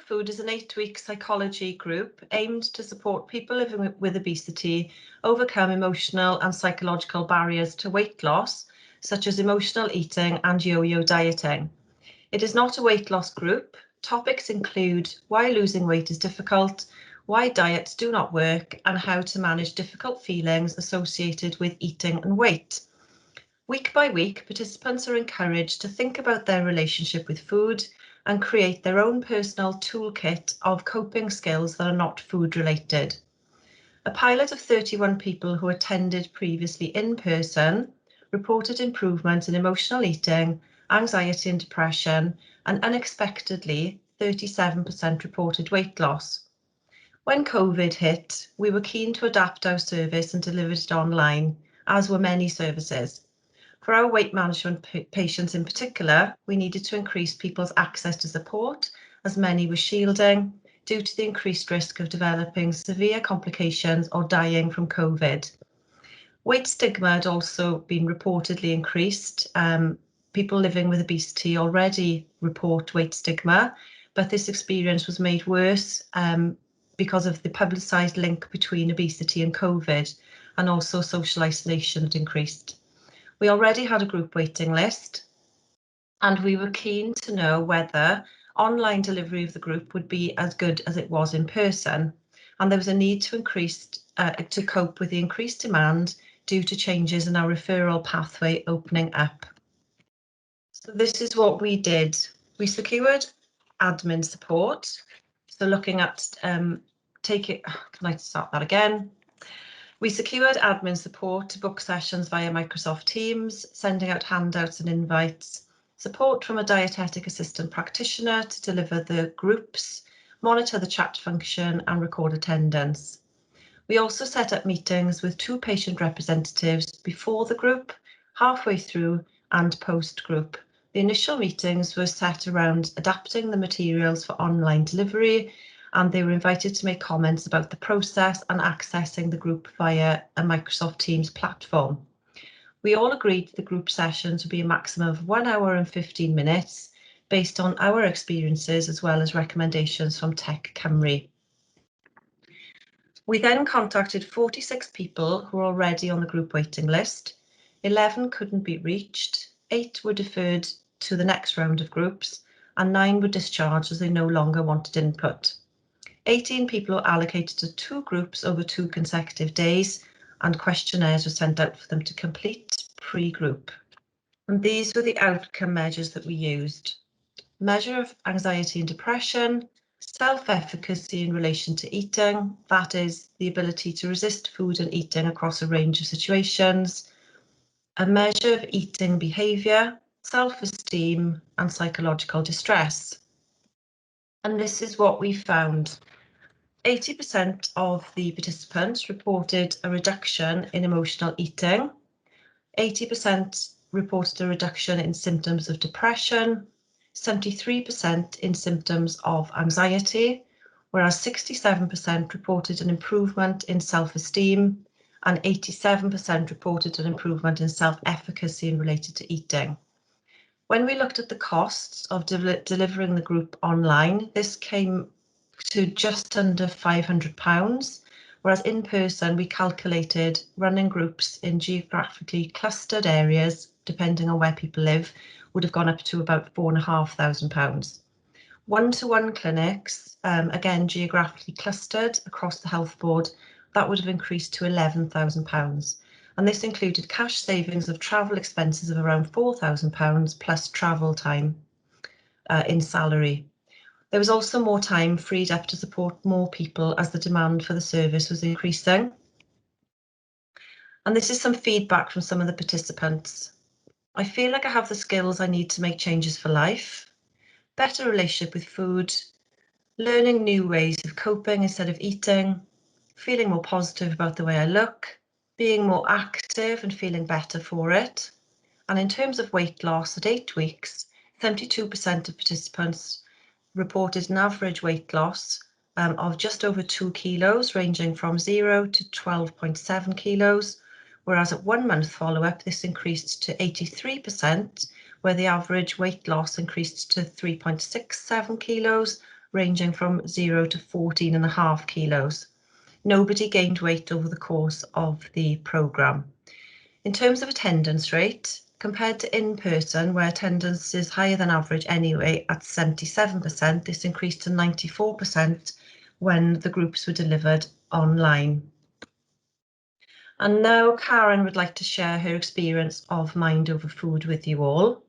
Food is an 8-week psychology group aimed to support people living with obesity overcome emotional and psychological barriers to weight loss, such as emotional eating and yo-yo dieting. It is not a weight loss group. Topics include why losing weight is difficult, why diets do not work, and how to manage difficult feelings associated with eating and weight. Week by week, participants are encouraged to think about their relationship with food and create their own personal toolkit of coping skills that are not food related. A pilot of 31 people who attended previously in person reported improvement in emotional eating, anxiety and depression, and unexpectedly 37% reported weight loss. When COVID hit, we were keen to adapt our service and delivered it online, as were many services. For our weight management patients in particular, we needed to increase people's access to support, as many were shielding, due to the increased risk of developing severe complications or dying from COVID. Weight stigma had also been reportedly increased. People living with obesity already report weight stigma, but this experience was made worse because of the publicised link between obesity and COVID, and also social isolation had increased. We already had a group waiting list, and we were keen to know whether online delivery of the group would be as good as it was in person. And there was a need to to cope with the increased demand due to changes in our referral pathway opening up. So this is what we did. We secured admin support. So looking at can I start that again? We secured admin support to book sessions via Microsoft Teams, sending out handouts and invites, support from a dietetic assistant practitioner to deliver the groups, monitor the chat function and record attendance. We also set up meetings with 2 patient representatives before the group, halfway through and post-group. The initial meetings were set around adapting the materials for online delivery, and they were invited to make comments about the process and accessing the group via a Microsoft Teams platform. We all agreed the group sessions would be a maximum of 1 hour and 15 minutes based on our experiences as well as recommendations from Tech Cymru. We then contacted 46 people who were already on the group waiting list. 11 couldn't be reached, 8 were deferred to the next round of groups, and 9 were discharged as they no longer wanted input. 18 people were allocated to 2 groups over 2 consecutive days, and questionnaires were sent out for them to complete pre-group. And these were the outcome measures that we used. Measure of anxiety and depression, self-efficacy in relation to eating, that is the ability to resist food and eating across a range of situations, a measure of eating behaviour, self-esteem and psychological distress. And this is what we found. 80% of the participants reported a reduction in emotional eating. 80% reported a reduction in symptoms of depression, 73% in symptoms of anxiety, whereas 67% reported an improvement in self-esteem and 87% reported an improvement in self-efficacy related to eating. When we looked at the costs of delivering the group online, this came to just under £500, whereas in person we calculated running groups in geographically clustered areas, depending on where people live, would have gone up to about £4,500. One-to-one clinics, again geographically clustered across the health board, that would have increased to £11,000. And this included cash savings of travel expenses of around £4,000 plus travel time in salary. There was also more time freed up to support more people as the demand for the service was increasing. And this is some feedback from some of the participants. I feel like I have the skills I need to make changes for life, better relationship with food, learning new ways of coping instead of eating, feeling more positive about the way I look, being more active and feeling better for it. And in terms of weight loss at 8 weeks, 72% of participants reported an average weight loss of just over 2 kilos, ranging from 0 to 12.7 kilos, whereas at 1 month follow-up, this increased to 83%, where the average weight loss increased to 3.67 kilos, ranging from 0 to 14.5 kilos. Nobody gained weight over the course of the programme. In terms of attendance rate, compared to in-person, where attendance is higher than average anyway at 77%, this increased to 94% when the groups were delivered online. And now Karen would like to share her experience of Mind Over Food with you all.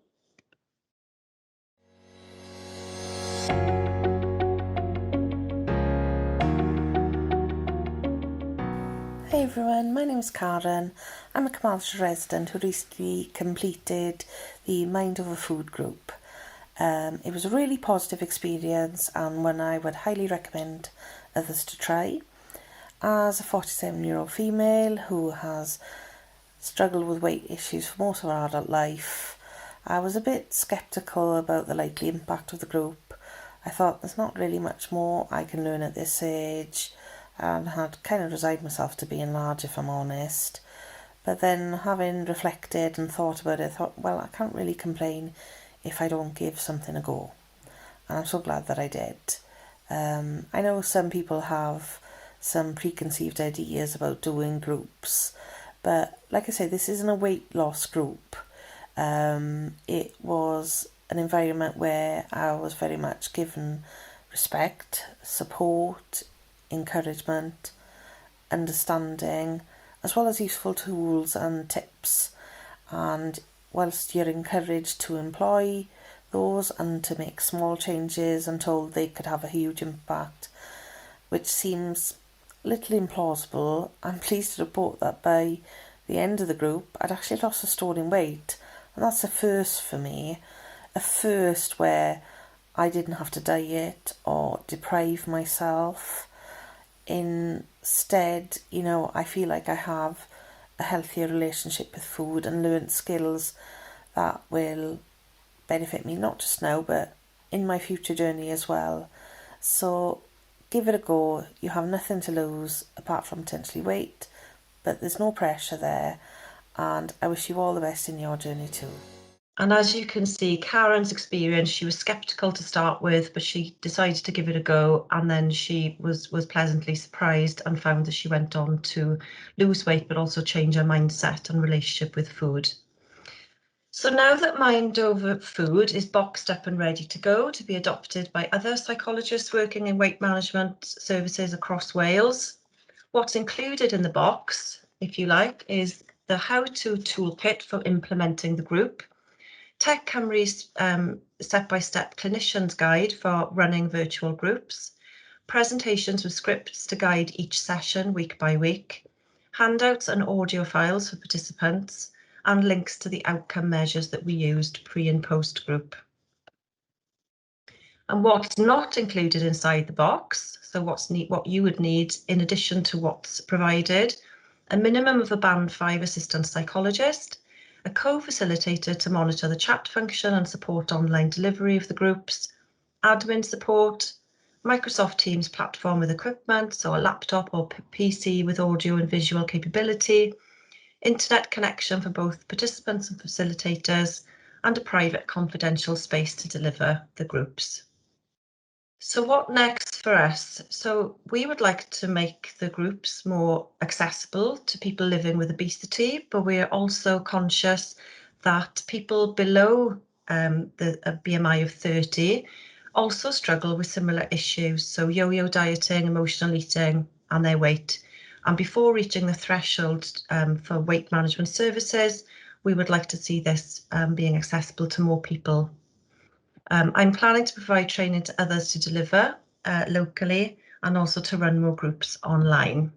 Hey everyone, my name is Karen. I'm a Carmarthenshire resident who recently completed the Mind Over Food group. It was a really positive experience and one I would highly recommend others to try. As a 47-year-old female who has struggled with weight issues for most of her adult life, I was a bit sceptical about the likely impact of the group. I thought there's not really much more I can learn at this age, and had kind of resigned myself to being large, if I'm honest. But then, having reflected and thought about it, I thought, well, I can't really complain if I don't give something a go. And I'm so glad that I did. I know some people have some preconceived ideas about doing groups, but like I say, this isn't a weight loss group. It was an environment where I was very much given respect, support, encouragement, understanding, as well as useful tools and tips. And whilst you're encouraged to employ those and to make small changes until they could have a huge impact, which seems a little implausible, I'm pleased to report that by the end of the group I'd actually lost a stone in weight, and that's a first for me, a first where I didn't have to diet or deprive myself. Instead, I feel like I have a healthier relationship with food and learned skills that will benefit me not just now but in my future journey as well. So give it a go. You have nothing to lose apart from potentially weight, but there's no pressure there, and I wish you all the best in your journey too. And as you can see, Karen's experience, she was sceptical to start with, but she decided to give it a go, and then she was pleasantly surprised and found that she went on to lose weight, but also change her mindset and relationship with food. So now that Mind Over Food is boxed up and ready to go to be adopted by other psychologists working in weight management services across Wales, what's included in the box, if you like, is the how-to toolkit for implementing the group, Tech Cymru's step-by-step clinician's guide for running virtual groups, presentations with scripts to guide each session week by week, handouts and audio files for participants, and links to the outcome measures that we used pre and post group. And what's not included inside the box, so what you would need in addition to what's provided, a minimum of a band 5 assistant psychologist, a co-facilitator to monitor the chat function and support online delivery of the groups, admin support, Microsoft Teams platform with equipment, so a laptop or PC with audio and visual capability, internet connection for both participants and facilitators, and a private confidential space to deliver the groups. So what next for us? So we would like to make the groups more accessible to people living with obesity, but we are also conscious that people below a BMI of 30 also struggle with similar issues. So yo-yo dieting, emotional eating, and their weight. And before reaching the threshold for weight management services, we would like to see this being accessible to more people. I'm planning to provide training to others to deliver locally and also to run more groups online.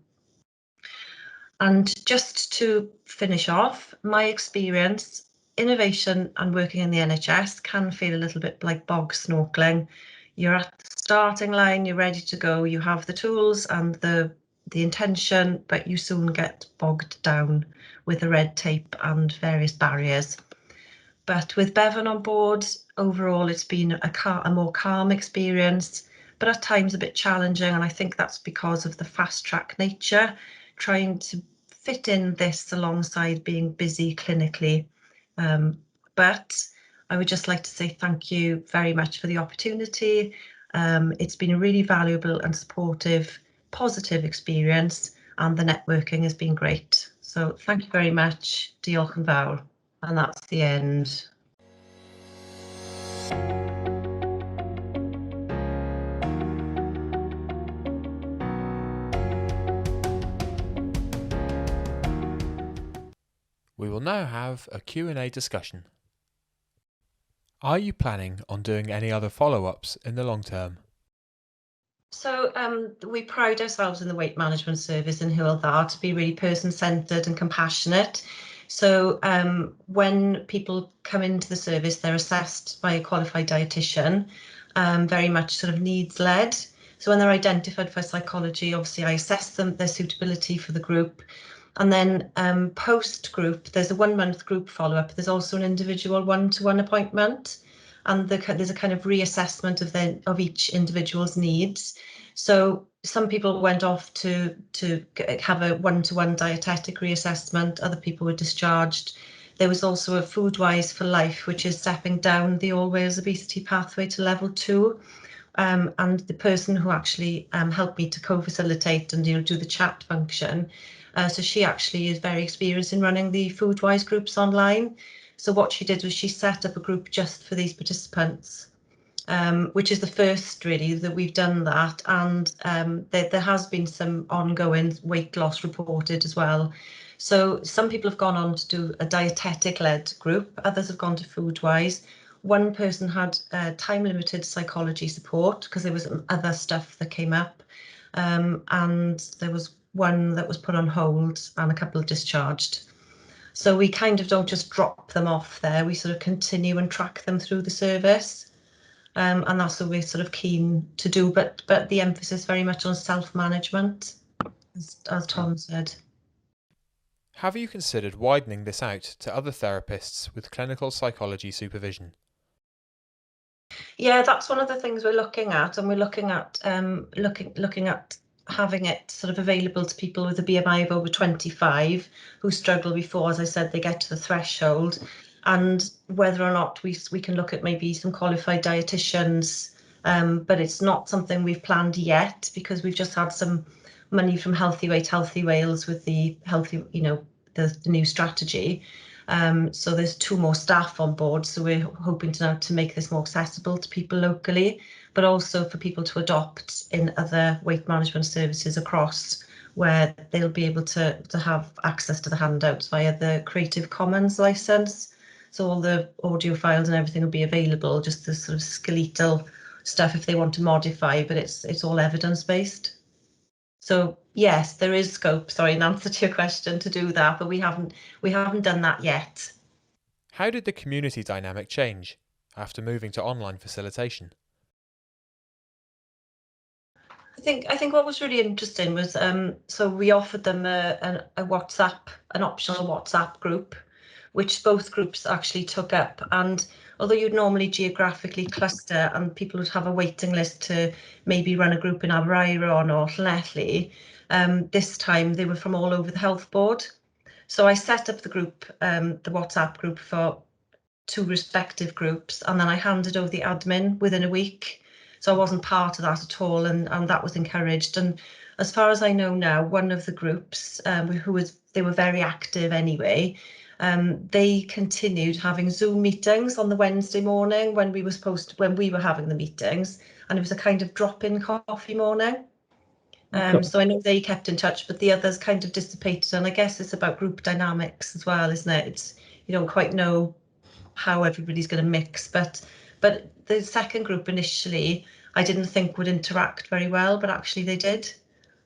And just to finish off, my experience, innovation and working in the NHS can feel a little bit like bog snorkeling. You're at the starting line, you're ready to go, you have the tools and the intention, but you soon get bogged down with the red tape and various barriers. But with Bevan on board, overall it's been a more calm experience, but at times a bit challenging. And I think that's because of the fast track nature, trying to fit in this alongside being busy clinically. But I would just like to say thank you very much for the opportunity. It's been a really valuable and supportive, positive experience, and the networking has been great. So thank you very much. Diolch yn fawr. And that's the end. We will now have a Q&A discussion. Are you planning on doing any other follow-ups in the long term? So we pride ourselves in the weight management service in Hywel Dda to be really person-centred and compassionate. So when people come into the service, they're assessed by a qualified dietitian, very much sort of needs-led. So when they're identified for psychology, obviously I assess them, their suitability for the group. And then post-group, there's a 1 month group follow-up. There's also an individual one-to-one appointment. And there's a kind of reassessment of each individual's needs. So some people went off to have a one-to-one dietetic reassessment. Other people were discharged. There was also a Food Wise for Life, which is stepping down the All Wales obesity pathway to level 2. And the person who actually helped me to co-facilitate and do the chat function. So she actually is very experienced in running the Food Wise groups online. So what she did was she set up a group just for these participants, which is the first really that we've done that. And there has been some ongoing weight loss reported as well. So some people have gone on to do a dietetic-led group, others have gone to Foodwise. One person had time-limited psychology support because there was other stuff that came up, and there was one that was put on hold and a couple discharged. So we kind of don't just drop them off there, we sort of continue and track them through the service. And that's what we're sort of keen to do, but the emphasis very much on self-management, as Tom said. Have you considered widening this out to other therapists with clinical psychology supervision? Yeah, that's one of the things we're looking at, and we're looking at looking at having it sort of available to people with a BMI of over 25 who struggle before, as I said, they get to the threshold, and whether or not we can look at maybe some qualified dietitians, but it's not something we've planned yet because we've just had some money from Healthy Weight, Healthy Wales with the healthy, the new strategy. So there's 2 more staff on board, so we're hoping to make this more accessible to people locally, but also for people to adopt in other weight management services across, where they'll be able to have access to the handouts via the Creative Commons license. So all the audio files and everything will be available, just the sort of skeletal stuff if they want to modify, but it's all evidence-based. So yes, there is scope, sorry, in answer to your question, to do that, but we haven't done that yet. How did the community dynamic change after moving to online facilitation? I think what was really interesting was so we offered them a WhatsApp, an optional WhatsApp group, which both groups actually took up. And although you'd normally geographically cluster and people would have a waiting list to maybe run a group in Abereiron or Llanelli, this time they were from all over the health board. So I set up the group, the WhatsApp group for 2 respective groups, and then I handed over the admin within a week. So I wasn't part of that at all, and that was encouraged. And as far as I know now, one of the groups they were very active anyway. They continued having Zoom meetings on the Wednesday morning when we were having the meetings, and it was a kind of drop-in coffee morning. So I know they kept in touch, but the others kind of dissipated, and I guess it's about group dynamics as well, isn't it? It's, you don't quite know how everybody's going to mix, but the second group initially I didn't think would interact very well, but actually they did,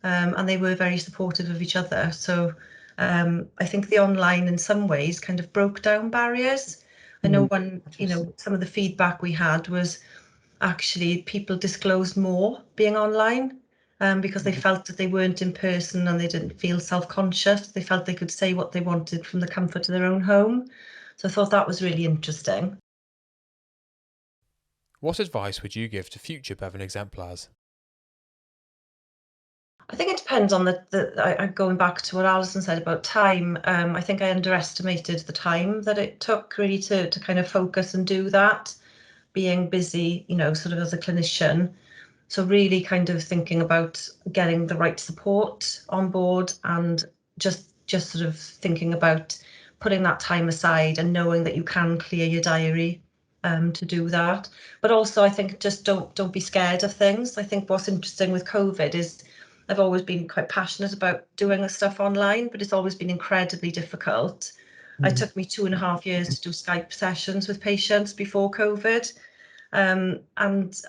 and they were very supportive of each other. So I think the online in some ways kind of broke down barriers. I know some of the feedback we had was actually people disclosed more being online, because they felt that they weren't in person and they didn't feel self-conscious. They felt they could say what they wanted from the comfort of their own home. So I thought that was really interesting. What advice would you give to future Bevan exemplars? I think it depends on going back to what Alison said about time. I think I underestimated the time that it took really to kind of focus and do that, being busy, sort of as a clinician. So really kind of thinking about getting the right support on board, and just sort of thinking about putting that time aside and knowing that you can clear your diary to do that. But also I think just don't be scared of things. I think what's interesting with COVID is I've always been quite passionate about doing the stuff online, but it's always been incredibly difficult. It took me 2.5 years to do Skype sessions with patients before COVID. And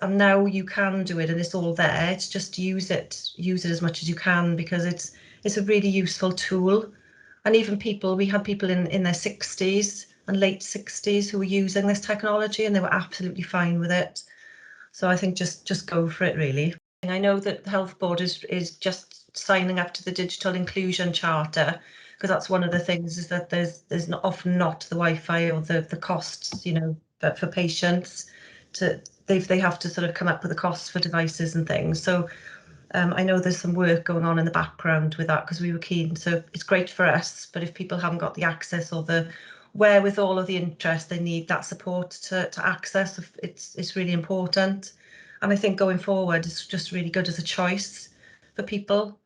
now you can do it, and it's all there. It's just use it as much as you can, because it's a really useful tool. And even we had people in their 60s and late 60s who were using this technology, and they were absolutely fine with it. So I think just go for it, really. I know that the Health Board is just signing up to the Digital Inclusion Charter, because that's one of the things, is that there's often not the Wi-Fi or the costs, for patients. They have to sort of come up with the costs for devices and things. So I know there's some work going on in the background with that, because we were keen. So it's great for us, but if people haven't got the access or the wherewithal or the interest, they need that support to access. It's really important. And I think going forward, it's just really good as a choice for people.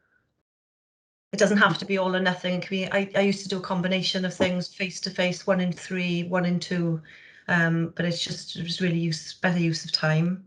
It doesn't have to be all or nothing. It can be, I used to do a combination of things, face to face, 1 in 3, 1 in 2, but it was really better use of time.